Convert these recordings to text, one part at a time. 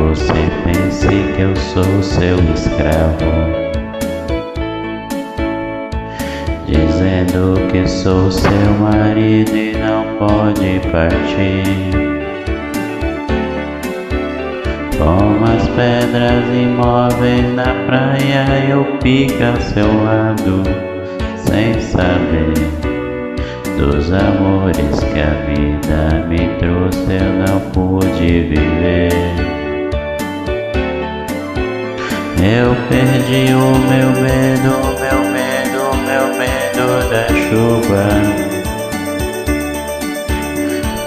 você pense que eu sou seu escravo, dizendo que sou seu marido e não pode partir. Como as pedras imóveis na praia, eu pico ao seu lado, sem saber dos amores que a vida me trouxe, eu não pude viver. Eu perdi o meu medo, meu medo, meu medo da chuva.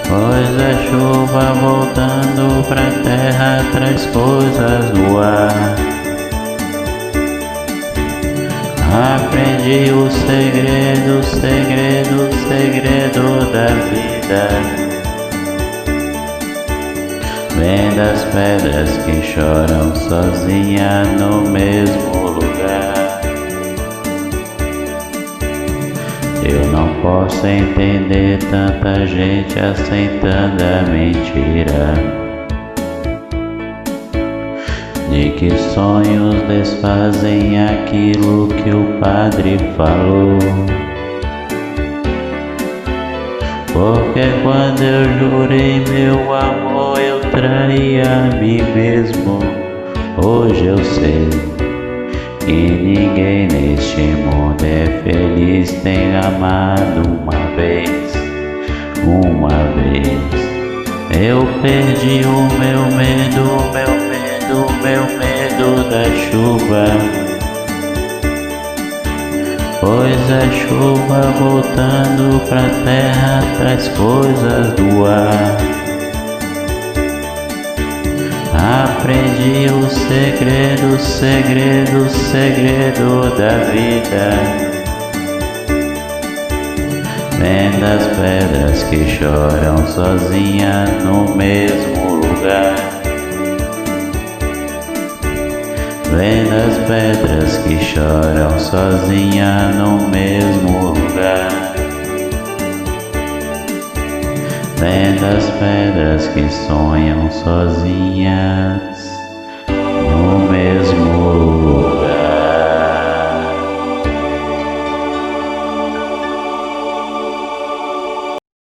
Pois a chuva voltando pra terra traz coisas do ar. Aprendi o segredo, segredo, segredo da vida. Vem das pedras que choram sozinha no mesmo lugar. Eu não posso entender tanta gente aceitando a mentira de que sonhos desfazem aquilo que o padre falou. Porque quando eu jurei meu amor, eu traí a mim mesmo. Hoje eu sei que ninguém neste mundo é feliz, tem amado uma vez. Eu perdi o meu medo, meu medo, meu medo da chuva. Pois a chuva voltando pra terra traz coisas do ar. Aprendi o segredo, segredo, segredo da vida. Vem das pedras que choram sozinha no mesmo lugar. Vem das pedras que choram sozinha no mesmo lugar. Vem das pedras que sonham sozinhas no mesmo